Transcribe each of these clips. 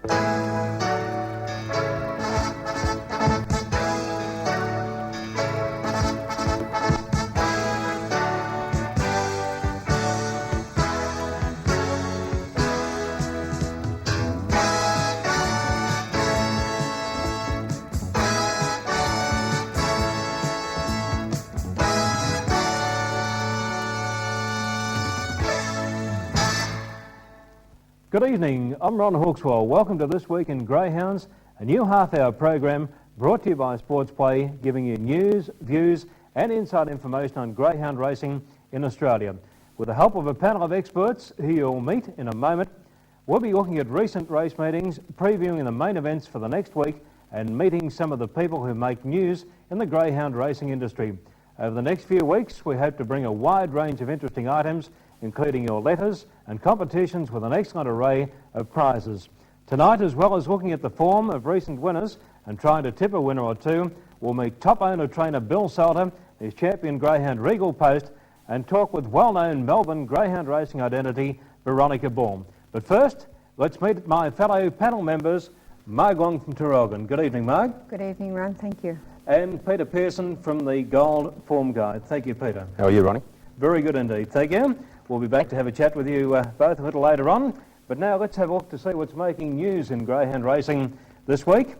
Good evening, I'm Ron Hawkswell. Welcome to This Week in Greyhounds, a new half-hour program brought to you by Sportsplay, giving you news, views and inside information on greyhound racing in Australia. With the help of a panel of experts who you'll meet in a moment, we'll be looking at recent race meetings, previewing the main events for the next week and meeting some of the people who make news in the greyhound racing industry. Over the next few weeks, we hope to bring a wide range of interesting items, including your letters and competitions with an excellent array of prizes. Tonight, as well as looking at the form of recent winners and trying to tip a winner or two, we'll meet top owner trainer Bill Salter, his champion greyhound Regal Post, and talk with well-known Melbourne greyhound racing identity Veronica Baum. But first, let's meet my fellow panel members, Marg Wong from Tarragona. Good evening, Marg. Good evening, Ron. Thank you. And Peter Pearson from the Gold Form Guide. Thank you, Peter. How are you, Ronnie? Very good indeed. Thank you. We'll be back to have a chat with you both a little later on. But now let's have a look to see what's making news in greyhound racing this week.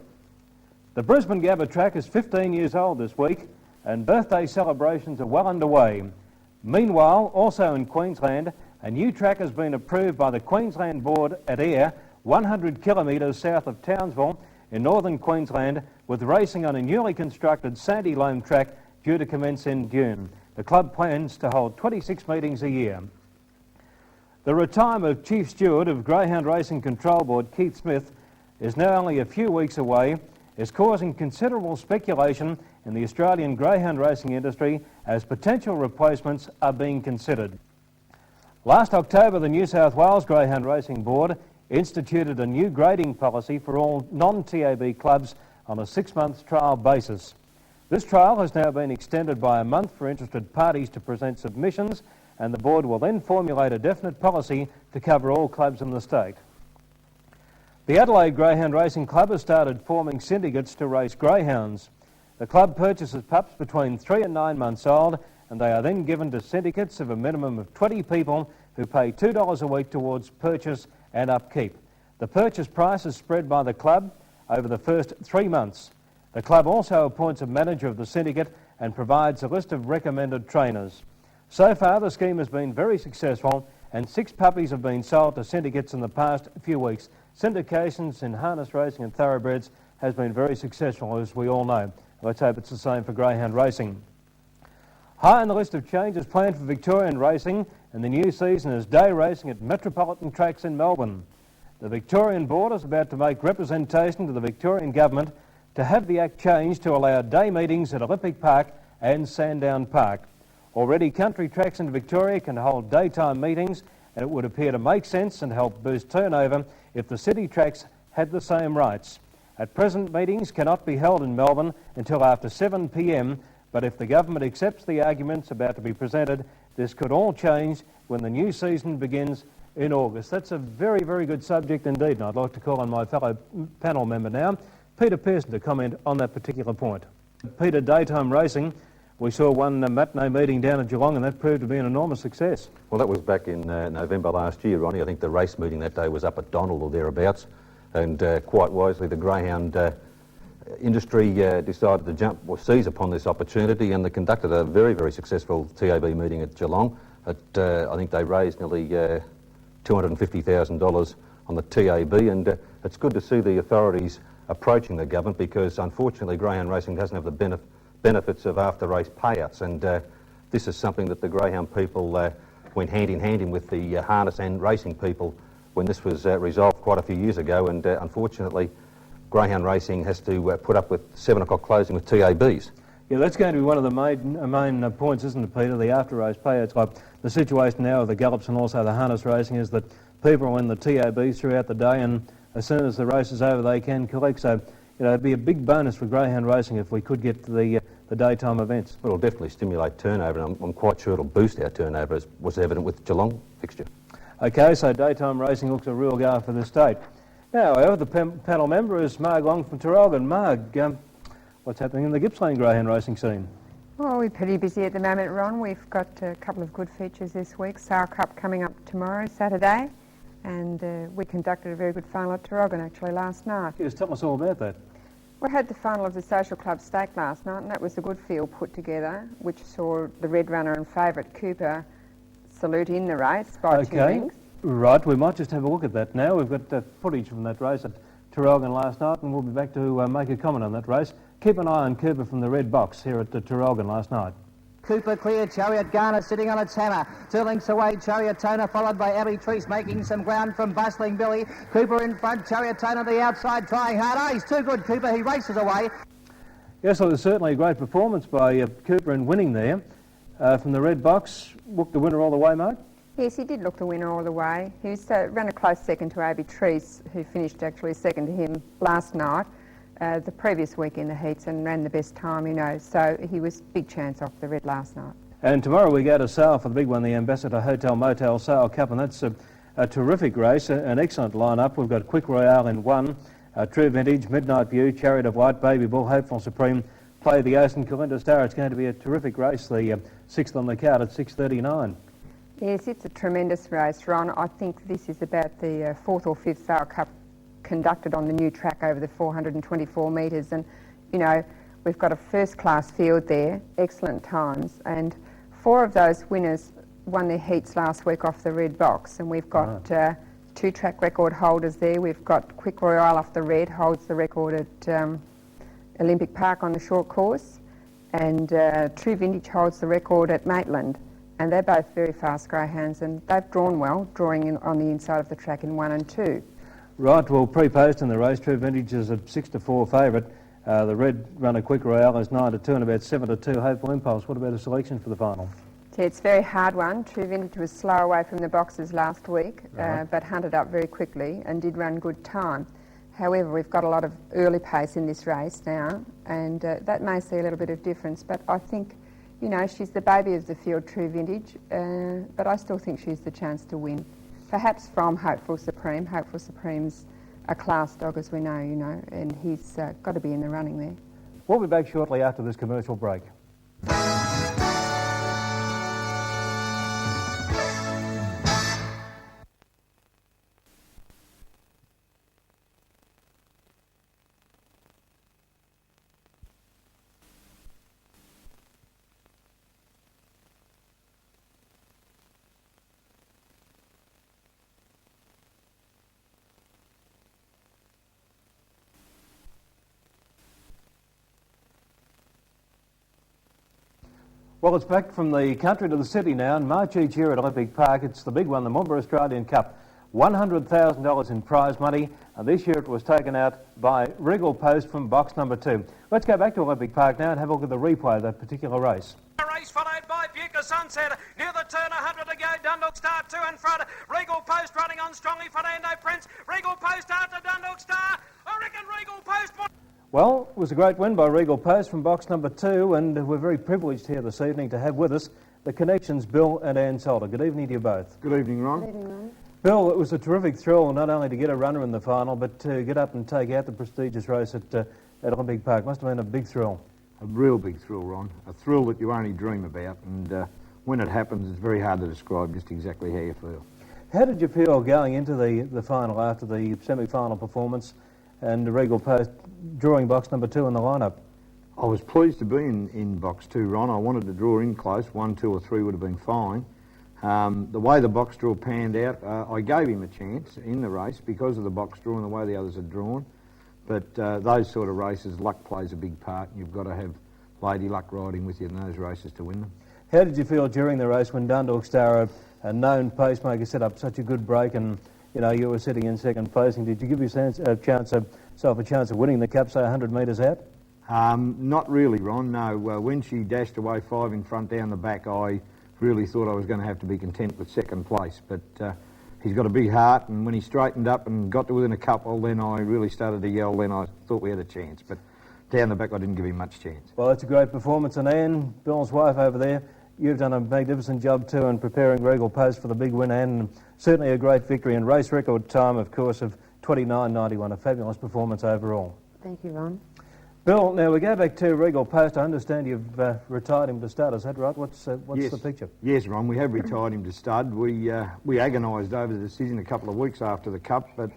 The Brisbane Gabba track is 15 years old this week, and birthday celebrations are well underway. Meanwhile, also in Queensland, a new track has been approved by the Queensland Board at Ayr, 100 kilometres south of Townsville in northern Queensland, with racing on a newly constructed sandy loam track due to commence in June. The club plans to hold 26 meetings a year. The retirement of Chief Steward of Greyhound Racing Control Board, Keith Smith, is now only a few weeks away, is causing considerable speculation in the Australian greyhound racing industry as potential replacements are being considered. Last October, the New South Wales Greyhound Racing Board instituted a new grading policy for all non-TAB clubs on a 6-month trial basis. This trial has now been extended by a month for interested parties to present submissions, and the board will then formulate a definite policy to cover all clubs in the state. The Adelaide Greyhound Racing Club has started forming syndicates to race greyhounds. The club purchases pups between 3 and 9 months old, and they are then given to syndicates of a minimum of 20 people who pay $2 a week towards purchase and upkeep. The purchase price is spread by the club over the first 3 months. The club also appoints a manager of the syndicate and provides a list of recommended trainers. So far, the scheme has been very successful, and 6 puppies have been sold to syndicates in the past few weeks. Syndications in harness racing and thoroughbreds has been very successful, as we all know. Let's hope it's the same for greyhound racing. High on the list of changes planned for Victorian racing in the new season is day racing at metropolitan tracks in Melbourne. The Victorian Board is about to make representation to the Victorian Government to have the Act changed to allow day meetings at Olympic Park and Sandown Park. Already, country tracks in Victoria can hold daytime meetings, and it would appear to make sense and help boost turnover if the city tracks had the same rights. At present, meetings cannot be held in Melbourne until after 7 p.m, but if the government accepts the arguments about to be presented, this could all change when the new season begins in August. That's a very, very good subject indeed, and I'd like to call on my fellow panel member now, Peter Pearson, to comment on that particular point. Peter, daytime racing, we saw one matinee meeting down at Geelong, and that proved to be an enormous success. Well, that was back in November last year, Ronnie. I think the race meeting that day was up at Donald or thereabouts, and quite wisely the greyhound industry decided to jump or seize upon this opportunity, and they conducted a very, very successful TAB meeting at Geelong. I think they raised nearly $250,000 on the TAB, and it's good to see the authorities approaching the government, because unfortunately greyhound racing doesn't have the benefits of after-race payouts, and this is something that the greyhound people went hand in hand with the harness and racing people when this was resolved quite a few years ago, and unfortunately greyhound racing has to put up with 7 o'clock closing with TABs. Yeah, that's going to be one of the main points, isn't it, Peter, the after-race payouts. Like the situation now with the gallops and also the harness racing is that people are in the TABs throughout the day, and as soon as the race is over they can collect. So, you know, it'd be a big bonus for greyhound racing if we could get to the daytime events. Well, it'll definitely stimulate turnover, and I'm quite sure it'll boost our turnover, as was evident with Geelong fixture. Okay, so daytime racing looks a real go for the state. Now, our other panel member is Marg Long from Tarragona. Marg, what's happening in the Gippsland Greyhound racing scene? Well, we're pretty busy at the moment, Ron. We've got a couple of good features this week. Sale Cup coming up tomorrow, Saturday, and we conducted a very good final at Tarragona actually last night. Just tell us all about that. We had the final of the Social Club Stake last night, and that was a good field put together, which saw the red runner and favourite Cooper salute in the race by 2 lengths. Right, we might just have a look at that now. We've got footage from that race at Tarragona last night, and we'll be back to make a comment on that race. Keep an eye on Cooper from the red box here at Tarragona last night. Cooper clear, Chariot Garner sitting on its hammer. 2 lengths away, Chariot Toner followed by Abby Treese making some ground from Bustling Billy. Cooper in front, Chariot Toner the outside trying hard. Oh, he's too good, Cooper, he races away. Yes, well, it was certainly a great performance by Cooper in winning there. From the red box, looked the winner all the way, mate? Yes, he did look the winner all the way. He ran a close second to Abby Treese, who finished actually second to him last night, the previous week in the heats, and ran the best time, you know. So he was big chance off the red last night. And tomorrow we go to Sale for the big one, the Ambassador Hotel Motel Sale Cup, and that's a terrific race, an excellent lineup. We've got Quick Royale in 1, True Vintage, Midnight View, Chariot of White, Baby Bull, Hopeful Supreme, Play the Ace and Kalinda Star. It's going to be a terrific race, the 6th on the card at 6:39. Yes, it's a tremendous race, Ron. I think this is about the 4th or 5th Sale Cup conducted on the new track over the 424 metres. And, you know, we've got a first-class field there, excellent times. And 4 of those winners won their heats last week off the red box. And we've got 2 track record holders there. We've got Quick Royale off the red, holds the record at Olympic Park on the short course. And True Vintage holds the record at Maitland. And they're both very fast greyhounds, and they've drawn well, drawing in on the inside of the track in 1 and 2. Right, well, pre-post in the race, True Vintage is a 6-4 favourite. The red runner Quick Royale is 9-2 and about 7-2 Hopeful Impulse. What about a selection for the final? Yeah, it's a very hard one. True Vintage was slow away from the boxes last week, but hunted up very quickly and did run good time. However, we've got a lot of early pace in this race now, and that may see a little bit of difference, but I think, you know, she's the baby of the field, True Vintage, but I still think she's the chance to win. Perhaps from Hopeful Supreme. Hopeful Supreme's a class dog, as we know, you know, and he's got to be in the running there. We'll be back shortly after this commercial break. Well, it's back from the country to the city now, and March each year at Olympic Park. It's the big one, the Moomba Australian Cup. $100,000 in prize money, and this year it was taken out by Regal Post from box number 2. Let's go back to Olympic Park now and have a look at the replay of that particular race. A race followed by Buca Sunset. Near the turn, 100 to go. Dundalk Star 2 in front. Regal Post running on strongly. Fernando Prince. Regal Post after Dundalk Star. I reckon Regal Post... Well, it was a great win by Regal Post from box number 2, and we're very privileged here this evening to have with us the Connections, Bill and Ann Solder. Good evening to you both. Good evening, Ron. Good evening, Ron. Bill, it was a terrific thrill not only to get a runner in the final, but to get up and take out the prestigious race at Olympic Park. Must have been a big thrill. A real big thrill, Ron. A thrill that you only dream about, and when it happens, it's very hard to describe just exactly how you feel. How did you feel going into the final after the semi-final performance and the Regal Post drawing box number 2 in the lineup? I was pleased to be in box 2, Ron. I wanted to draw in close. 1, 2 or 3 would have been fine. The way the box draw panned out, I gave him a chance in the race because of the box draw and the way the others had drawn. But those sort of races, luck plays a big part. You've got to have lady luck riding with you in those races to win them. How did you feel during the race when Dundalk Star, a known pacemaker, set up such a good break and you were sitting in second placing? Did you give yourself a chance of winning the Cup, say 100 metres out? Not really, Ron, no. When she dashed away 5 in front down the back, I really thought I was going to have to be content with second place. But he's got a big heart, and when he straightened up and got to within a couple, then I really started to yell. Then I thought we had a chance. But down the back, I didn't give him much chance. Well, that's a great performance. And Anne, Bill's wife over there, you've done a magnificent job too in preparing Regal Post for the big win, and certainly a great victory and race record time, of course, of 29.91, a fabulous performance overall. Thank you, Ron. Bill, now we go back to Regal Post. I understand you've retired him to stud, is that right? What's Yes. the picture? Yes, Ron, we have retired him to stud. We agonised over the decision a couple of weeks after the Cup, but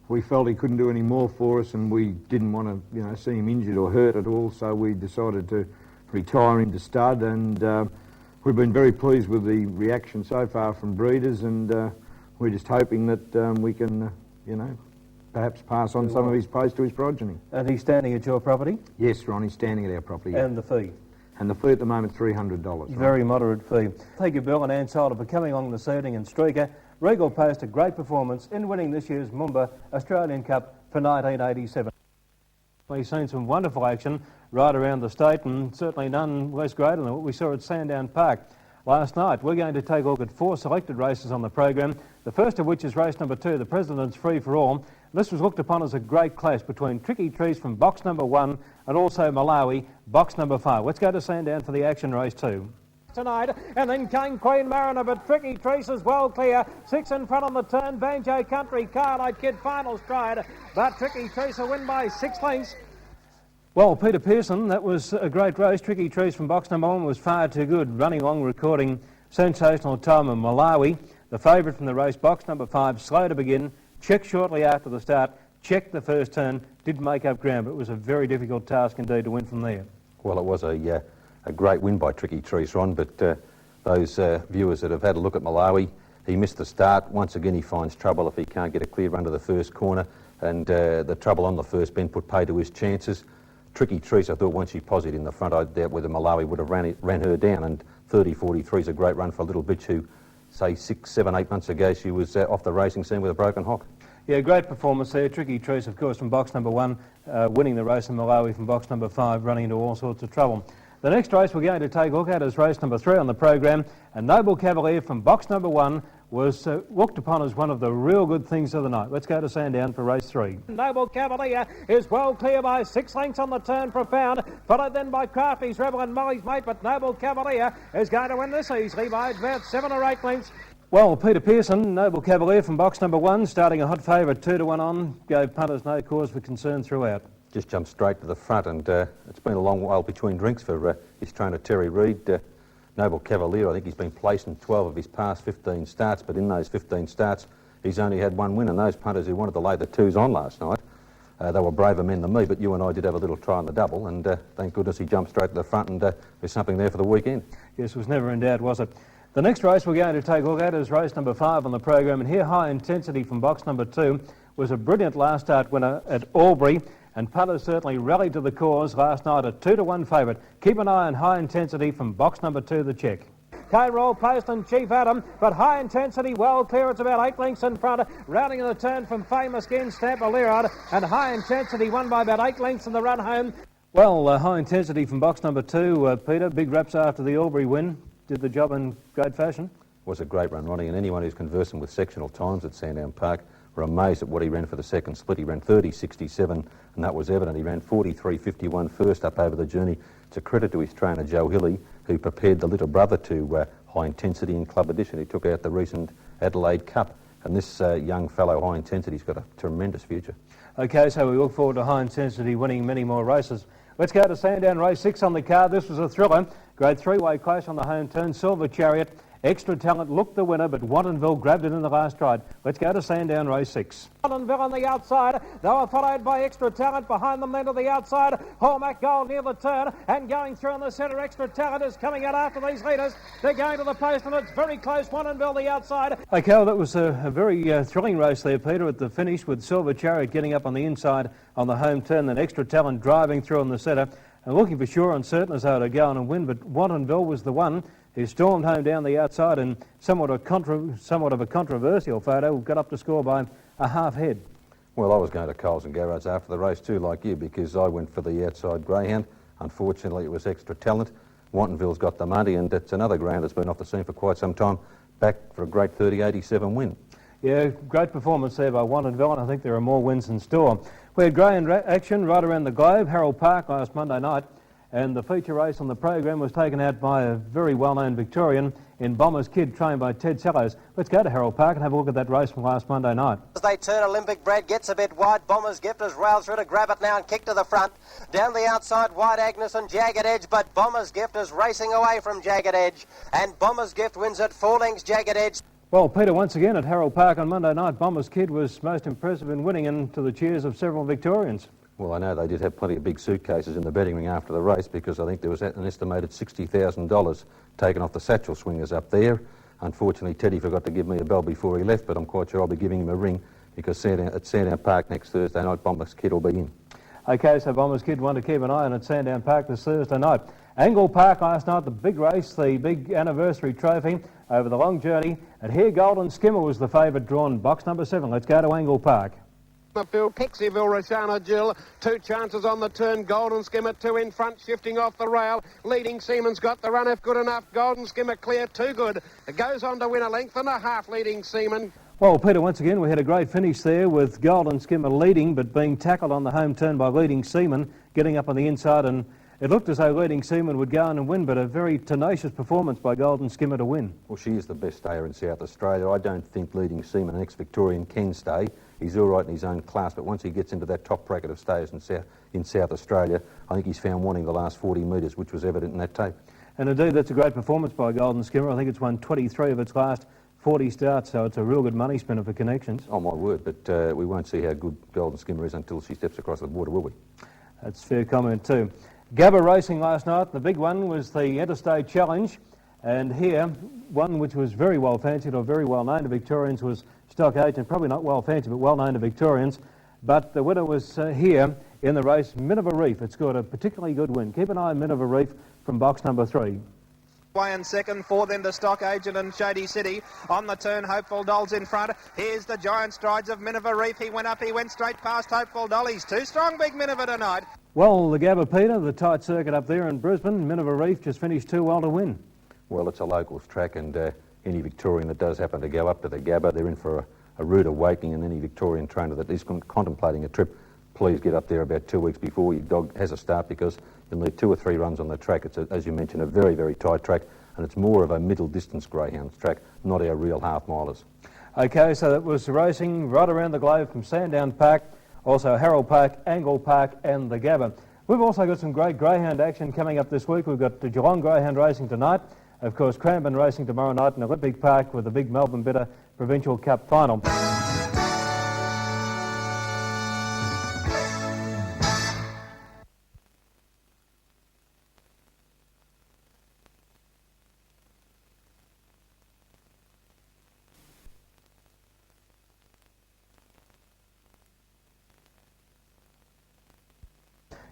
we felt he couldn't do any more for us, and we didn't want to, see him injured or hurt at all, so we decided to retire him to stud, and we've been very pleased with the reaction so far from breeders, and we're just hoping that we can, perhaps pass on some of his post to his progeny. And he's standing at your property? Yes, Ron, he's standing at our property. And the fee? And the fee at the moment, $300. Ron. Very moderate fee. Thank you, Bill and Ann Solder, for coming along this evening. And Streaker, Regal Post, a great performance in winning this year's Moomba Australian Cup for 1987. We've seen some wonderful action right around the state, and certainly none less greater than what we saw at Sandown Park last night. We're going to take a look at 4 selected races on the program, the first of which is race number 2, the President's Free for All. This was looked upon as a great clash between Tricky Trees from box number 1 and also Malawi, box number 5. Let's go to Sandown for the action race 2. Tonight, and then came Queen Mariner, but Tricky Trees is well clear. 6 in front on the turn, Banjo Country, Carlight Kid, final stride, but Tricky Trees will win by 6 lengths. Well, Peter Pearson, that was a great race. Tricky Trees from box number 1 was far too good, running along, recording sensational time in Malawi. The favourite from the race, box number 5, slow to begin, checked shortly after the start, checked the first turn, did make up ground, but it was a very difficult task indeed to win from there. Well, it was a great win by Tricky Trees, Ron, but those viewers that have had a look at Malawi, he missed the start. Once again, he finds trouble if he can't get a clear run to the first corner, and the trouble on the first bend put pay to his chances. Tricky Trees, I thought, once she posied in the front, I doubt whether Malawi would have ran her down, and 30.43 is a great run for a little bitch who, say, 6, 7, 8 months ago, she was off the racing scene with a broken hock. Yeah, great performance there. Tricky Trees, of course, from box number 1, winning the race, in Malawi from box number 5, running into all sorts of trouble. The next race we're going to take a look at is race number 3 on the program, and Noble Cavalier from box number 1 was looked upon as one of the real good things of the night. Let's go to Sandown for race 3. Noble Cavalier is well clear by 6 lengths on the turn, Profound, followed then by Crafty's Rebel and Molly's Mate, but Noble Cavalier is going to win this easily by about 7 or 8 lengths. Well, Peter Pearson, Noble Cavalier from box number 1, starting a hot favourite 2-1 on, gave punters no cause for concern throughout. Just jumped straight to the front, and it's been a long while between drinks for his trainer Terry Reid. Noble Cavalier, I think he's been placed in 12 of his past 15 starts, but in those 15 starts he's only had 1 win, and those punters who wanted to lay the 2s on last night, they were braver men than me, but you and I did have a little try on the double, and thank goodness he jumped straight to the front, and there's something there for the weekend. Yes, it was never in doubt, was it? The next race we're going to take a look at is race number 5 on the program, and here High Intensity from box number 2 was a brilliant last start winner at Albury, and punters certainly rallied to the cause last night, a 2-1 favourite. Keep an eye on High Intensity from box number 2, the check. K-Roll Post and Chief Adam, but High Intensity well clear. It's about 8 lengths in front, rounding the turn from Famous Skin, Stamper Lirard, and High Intensity won by about 8 lengths in the run home. Well, High Intensity from box number 2, Peter, big raps after the Albury win, did the job in great fashion. Was a great run, Ronnie, and anyone who's conversant with sectional times at Sandown Park were amazed at what he ran for the second split. He ran 30.67, and that was evident. He ran 43.51 first up over the journey. It's a credit to his trainer, Joe Hilly, who prepared the little brother to High Intensity in Club Edition. He took out the recent Adelaide Cup, and this young fellow, High Intensity's got a tremendous future. OK, so we look forward to High Intensity winning many more races. Let's go to Sandown race 6 on the card. This was a thriller. Great 3-way clash on the home turn. Silver Chariot, Extra Talent looked the winner, but Wattonville grabbed it in the last stride. Let's go to Sandown race 6. Wattonville on the outside. They were followed by Extra Talent. Behind them then to the outside. Hallmark Gold near the turn. And going through in the centre, Extra Talent is coming out after these leaders. They're going to the post, and it's very close. Wattonville the outside. OK, well, that was a very thrilling race there, Peter, at the finish, with Silver Chariot getting up on the inside on the home turn, then Extra Talent driving through in the centre and looking for sure and certain as though to go on and win, but Wattonville was the one who stormed home down the outside, and somewhat of a controversial photo, got up to score by a half head. Well, I was going to Coles and Garrard's after the race too, like you, because I went for the outside Greyhound. Unfortunately, it was Extra Talent. Wattonville's got the money, and it's another greyhound that's been off the scene for quite some time, back for a great 30.87 win. Yeah, great performance there by Wattonville, and I think there are more wins in store. We had greyhound action right around the globe. Harold Park last Monday night, And the feature race on the program was taken out by a very well-known Victorian in Bomber's Kid, trained by Ted Sellows. Let's go to Harold Park and have a look at that race from last Monday night. As they turn, Olympic Bread gets a bit wide. Bomber's Gift has railed through to grab it now and kick to the front. Down the outside, White Agnes and Jagged Edge, but Bomber's Gift is racing away from Jagged Edge. And Bomber's Gift wins at 4 lengths, Jagged Edge. Well, Peter, once again at Harold Park on Monday night, Bomber's Kid was most impressive in winning, and to the cheers of several Victorians. Well, I know they did have plenty of big suitcases in the betting ring after the race, because I think there was an estimated $60,000 taken off the satchel swingers up there. Unfortunately, Teddy forgot to give me a bell before he left, but I'm quite sure I'll be giving him a ring, because at Sandown Park next Thursday night, Bomber's Kid will be in. OK, so Bomber's Kid one to keep an eye on at Sandown Park this Thursday night. Angle Park last night, the big race, the big anniversary trophy over the long journey. And here Golden Skimmer was the favourite, drawn box number 7. Let's go to Angle Park. Field, Pixieville, Roshana Jill, 2 chances on the turn. Golden Skimmer 2 in front, shifting off the rail. Leading Seaman's got the run if good enough. Golden Skimmer clear, too good. It goes on to win a length and a half, leading Seaman. Well, Peter, once again, we had a great finish there with Golden Skimmer leading, but being tackled on the home turn by Leading Seaman, getting up on the inside, and it looked as though Leading Seaman would go on and win, but a very tenacious performance by Golden Skimmer to win. Well, she is the best stayer in South Australia. I don't think Leading Seaman, an ex-Victorian, can stay. He's all right in his own class, but once he gets into that top bracket of stayers in South Australia, I think he's found wanting the last 40 metres, which was evident in that tape. And indeed, that's a great performance by Golden Skimmer. I think it's won 23 of its last 40 starts, so it's a real good money spinner for Connections. Oh, my word, but we won't see how good Golden Skimmer is until she steps across the border, will we? That's a fair comment too. Gabba racing last night, the big one was the Interstate Challenge, and here, one which was very well fancied or very well known to Victorians was Stock Agent, probably not well fancied, but well known to Victorians. But the winner was here in the race, Minerva Reef. It scored a particularly good win. Keep an eye on Minerva Reef from box number 3. Way in second, 4 then to Stock Agent and Shady City. On the turn, Hopeful Doll's in front. Here's the giant strides of Minerva Reef. He went up, he went straight past Hopeful Doll. He's too strong, Big Minerva, tonight. Well, the Gabba, Peter, the tight circuit up there in Brisbane, Minerva Reef just finished too well to win. Well, it's a locals track, and any Victorian that does happen to go up to the Gabba, they're in for a rude awakening, and any Victorian trainer that is contemplating a trip, please get up there about 2 weeks before your dog has a start, because you'll need 2 or 3 runs on the track. It's, as you mentioned, a very, very tight track, and it's more of a middle-distance greyhounds track, not our real half-milers. OK, so that was racing right around the globe from Sandown Park, also Harold Park, Angle Park and the Gabba. We've also got some great greyhound action coming up this week. We've got the Geelong Greyhound racing tonight, of course Cranbourne racing tomorrow night in Olympic Park with the big Melbourne Bitter Provincial Cup final.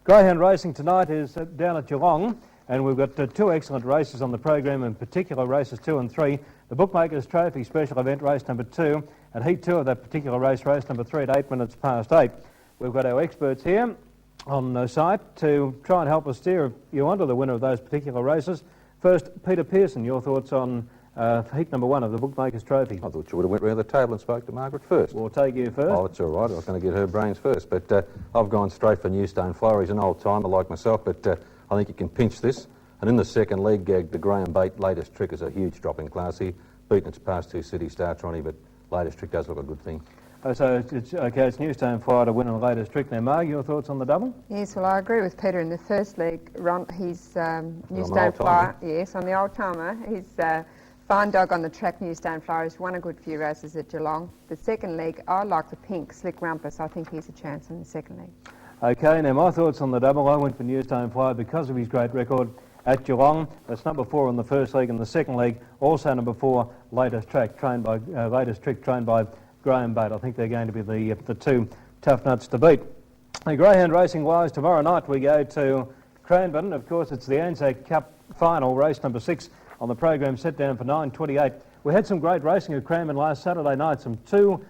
Greyhound racing tonight is down at Geelong, and we've got 2 excellent races on the program, in particular races 2 and 3. The Bookmakers Trophy special event race number 2, and heat 2 of that particular race number 3 at 8 minutes past 8. We've got our experts here on the site to try and help us steer you onto the winner of those particular races. First, Peter Pearson, your thoughts on heat number 1 of the Bookmakers Trophy. I thought you would have went round the table and spoke to Margaret first. We'll take you first. Oh, it's all right. I was going to get her brains first, but I've gone straight for Newstone Flower. He's an old timer like myself, but I think he can pinch this. And in the second leg, the Graham Bait latest trick is a huge drop in class. He beaten its past 2 city starts, Ronnie, but latest trick does look a good thing. So it's okay, it's Newstone Flyer to win on the latest trick. Now, Marg, your thoughts on the double? Yes, well, I agree with Peter in the first leg. He's Newstone Flyer. Yes, on the old timer. He's fine dog on the track, Newstone Flyer. He's won a good few races at Geelong. The second leg, I like the pink, Slick Rumpus. I think he's a chance in the second leg. Okay, now my thoughts on the double. I went for Newstone Flyer because of his great record at Geelong. That's number 4 in the first leg, and the second leg, also number 4, latest trick trained by Graham Bate. I think they're going to be the 2 tough nuts to beat. The Greyhound racing wise, tomorrow night we go to Cranbourne. Of course, it's the Anzac Cup final, race number 6 on the program, set down for 9:28. We had some great racing at Cranbourne last Saturday night. Some 2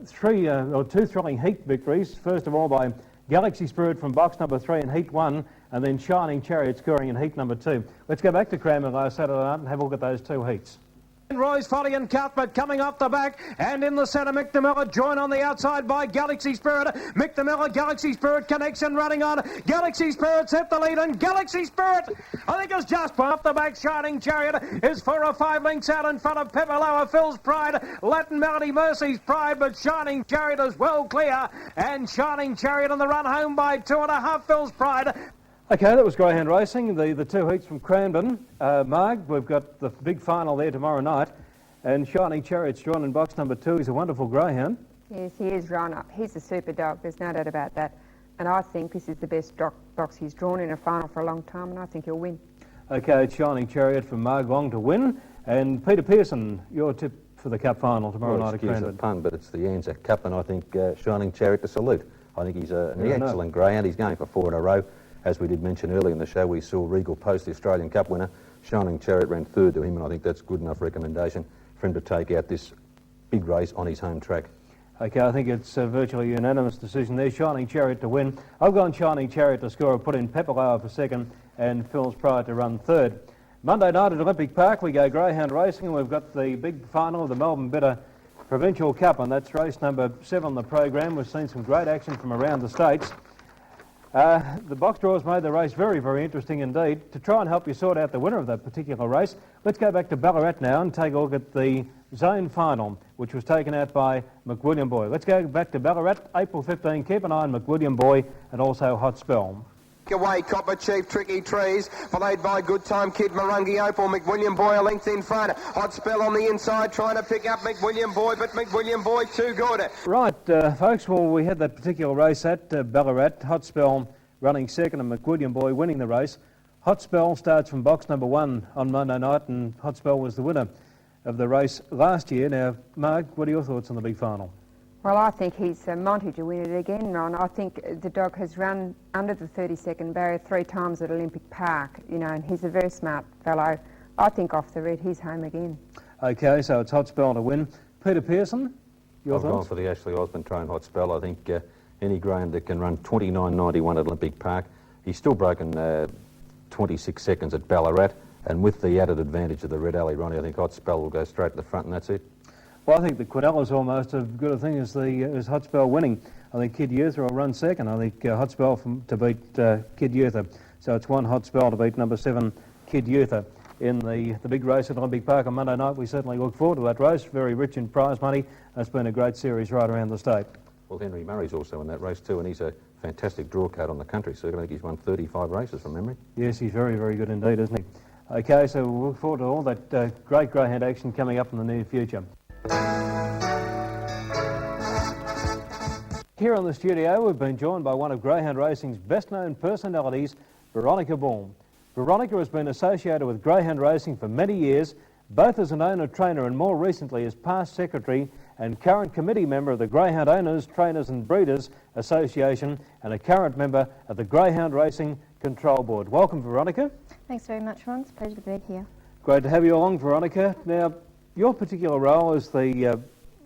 thrilling heat victories. First of all by Galaxy Spirit from box number 3 in heat 1, and then Shining Chariot scoring in heat number 2. Let's go back to Cranbourne last Saturday night and have a look at those 2 heats. Roy's Folly and Cuthbert coming off the back, and in the centre Mick de Miller joined on the outside by Galaxy Spirit. Mick de Miller, Galaxy Spirit connection running on. Galaxy Spirit's hit the lead, and Galaxy Spirit, I think, is just off the back. Shining Chariot is 4 or 5 lengths out in front of Pepperlower, Phil's Pride, Latin Melody, Mercy's Pride, but Shining Chariot is well clear, and Shining Chariot on the run home by 2.5, Phil's Pride. Okay, that was Greyhound Racing, the two heats from Cranbourne. Marg, we've got the big final there tomorrow night, and Shining Chariot's drawn in box number 2. He's a wonderful greyhound. Yes, he is, Ron. He's a super dog, there's no doubt about that. And I think this is the best box he's drawn in a final for a long time, and I think he'll win. Okay, it's Shining Chariot from Marg Long to win, and Peter Pearson, your tip for the Cup final tomorrow night at Cranbourne. Excuse the pun, but it's the Anzac Cup, and I think Shining Chariot to salute. I think he's an excellent greyhound. He's going for 4 in a row. As we did mention earlier in the show, we saw Regal Post, the Australian Cup winner. Shining Chariot ran 3rd to him, and I think that's good enough recommendation for him to take out this big race on his home track. Okay, I think it's virtually a unanimous decision there. Shining Chariot to win. I've gone Shining Chariot to score. I've put in Pepperlower for 2nd and Phil's Pride to run 3rd. Monday night at Olympic Park, we go Greyhound Racing, and we've got the big final of the Melbourne Bitter Provincial Cup, and that's race number 7 on the program. We've seen some great action from around the states. The box draws made the race very, very interesting indeed. To try and help you sort out the winner of that particular race, let's go back to Ballarat now and take a look at the zone final, which was taken out by McWilliam Boy. Let's go back to Ballarat, April 15. Keep an eye on McWilliam Boy and also Hot Spell. Away, Copper Chief, Tricky Trees, followed by Good Time Kid, Marungi Opal, McWilliam Boy a length in front. Hot Spell on the inside, trying to pick up McWilliam Boy, but McWilliam Boy too good. Right, folks, well, we had that particular race at Ballarat. Hot Spell running 2nd and McWilliam Boy winning the race. Hot Spell starts from box number 1 on Monday night, and Hot Spell was the winner of the race last year. Now, Mark, what are your thoughts on the big final? Well, I think he's Monty to win it again, Ron. I think the dog has run under the 30-second barrier 3 times at Olympic Park, you know, and he's a very smart fellow. I think off the red, he's home again. Okay, so it's Hot Spell to win. Peter Pearson, your I've thoughts? gone for the Ashley Osborne trained Hot Spell. I think any greyhound that can run 29.91 at Olympic Park, he's still broken 26 seconds at Ballarat, and with the added advantage of the Red Alley Ronnie, I think Hot Spell will go straight to the front, and that's it. Well, I think the Quinella almost as good a thing as Hot Spell winning. I think Kid Eutha will run 2nd. I think Hot Spell to beat Kid Eutha. So it's 1 Hot Spell to beat number 7 Kid Eutha in the big race at Olympic Park on Monday night. We certainly look forward to that race. Very rich in prize money. It's been a great series right around the state. Well, Henry Murray's also in that race too, and he's a fantastic draw card on the country circuit. I think he's won 35 races from memory. Yes, he's very, very good indeed, isn't he? Okay, so we'll look forward to all that great greyhound action coming up in the near future. Here in the studio, we've been joined by one of Greyhound Racing's best-known personalities, Veronica Baum. Veronica has been associated with Greyhound Racing for many years, both as an owner-trainer and more recently as past secretary and current committee member of the Greyhound Owners, Trainers and Breeders Association and a current member of the Greyhound Racing Control Board. Welcome, Veronica. Thanks very much, Ron. It's a pleasure to be here. Great to have you along, Veronica. Now, your particular role is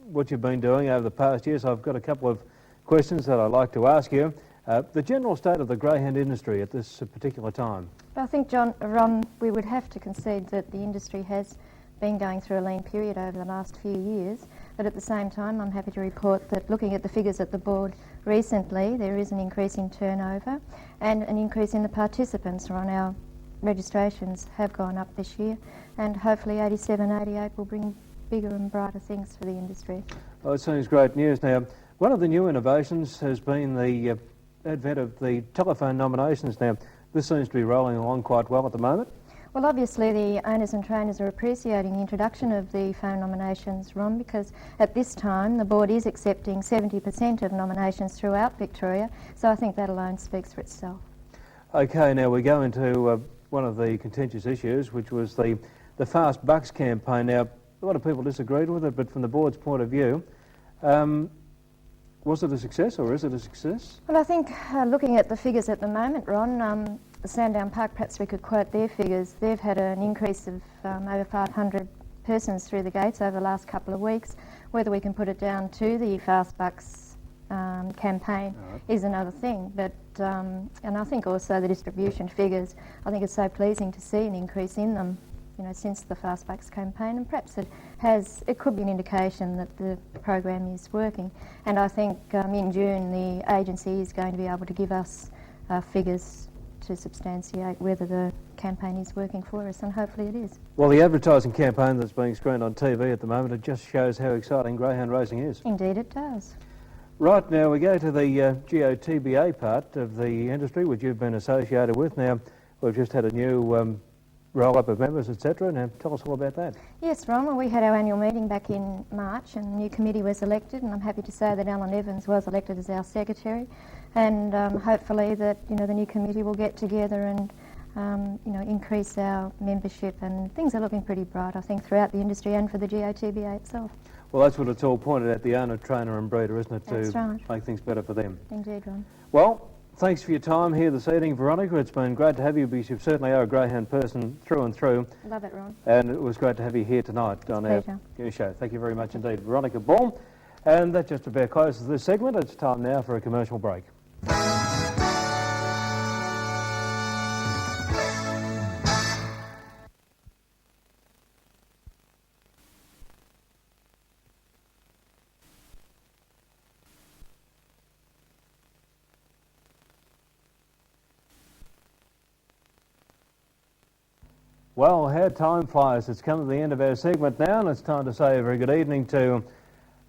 what you've been doing over the past years. I've got a couple of questions that I'd like to ask you. The general state of the greyhound industry at this particular time. I think, Ron, we would have to concede that the industry has been going through a lean period over the last few years, but at the same time I'm happy to report that looking at the figures at the board recently, there is an increase in turnover and an increase in the participants. On our registrations have gone up this year, and hopefully 87, 88 will bring bigger and brighter things for the industry. Well, it seems great news. Now, one of the new innovations has been the advent of the telephone nominations. Now, this seems to be rolling along quite well at the moment. Well, obviously the owners and trainers are appreciating the introduction of the phone nominations, Ron, because at this time the board is accepting 70% of nominations throughout Victoria, so I think that alone speaks for itself. Okay, now we go into one of the contentious issues, which was the Fast Bucks campaign. Now, a lot of people disagreed with it, but from the board's point of view, was it a success or is it a success? Well, I think looking at the figures at the moment, Ron, Sandown Park, perhaps we could quote their figures. They've had an increase of over 500 persons through the gates over the last couple of weeks. Whether we can put it down to the Fast Bucks campaign is another thing. But and I think also the distribution figures, I think it's so pleasing to see an increase in them. since the Fastbacks campaign, and perhaps it could be an indication that the program is working. And I think in June the agency is going to be able to give us figures to substantiate whether the campaign is working for us, and hopefully it is. Well, the advertising campaign that's being screened on TV at the moment, it just shows how exciting greyhound racing is. Indeed it does. Right, now we go to the GOTBA part of the industry, which you've been associated with. Now, we've just had a new roll-up of members, etc. Now, tell us all about that. Yes, Ron, well, we had our annual meeting back in March and a new committee was elected, and I'm happy to say that Alan Evans was elected as our secretary, and hopefully that the new committee will get together and increase our membership, and things are looking pretty bright, I think, throughout the industry and for the GOTBA itself. Well, that's what it's all pointed at, the owner, trainer and breeder, isn't it, That's to right. make things better for them. Indeed, Ron. Well, thanks for your time here this evening, Veronica. It's been great to have you, because you certainly are a greyhound person through and through. Love it, Ron. And it was great to have you here tonight on our new show. Thank you very much indeed, Veronica Ball. And that just about closes this segment. It's time now for a commercial break. Well, how time flies. It's come to the end of our segment now, and it's time to say a very good evening to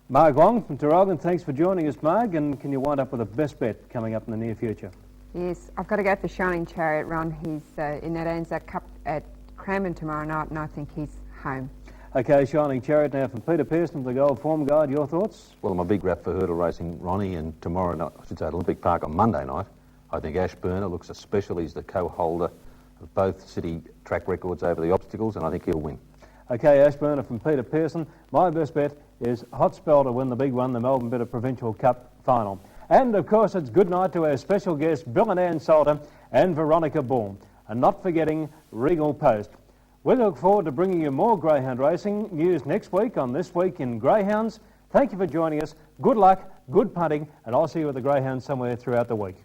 Marg Wong from Tarogan. Thanks for joining us, Marg, and can you wind up with a best bet coming up in the near future? Yes, I've got to go for Shining Chariot, Ron. He's in that Anzac Cup at Cranbourne tomorrow night, and I think he's home. Okay, Shining Chariot now from Peter Pearson, the Gold Form Guide. Your thoughts? Well, I'm a big rap for hurdle racing, Ronnie, and tomorrow night, I should say at Olympic Park on Monday night, I think Ashburner looks a special. He's the co-holder of both city track records over the obstacles, and I think he'll win. Okay, Ashburner from Peter Pearson. My best bet is Hot Spell to win the big one, the Melbourne Bitter Provincial Cup final. And, of course, it's good night to our special guests, Bill and Ann Salter and Veronica Ball. And not forgetting Regal Post. We look forward to bringing you more greyhound racing news next week on This Week in Greyhounds. Thank you for joining us. Good luck, good punting, and I'll see you at the Greyhounds somewhere throughout the week.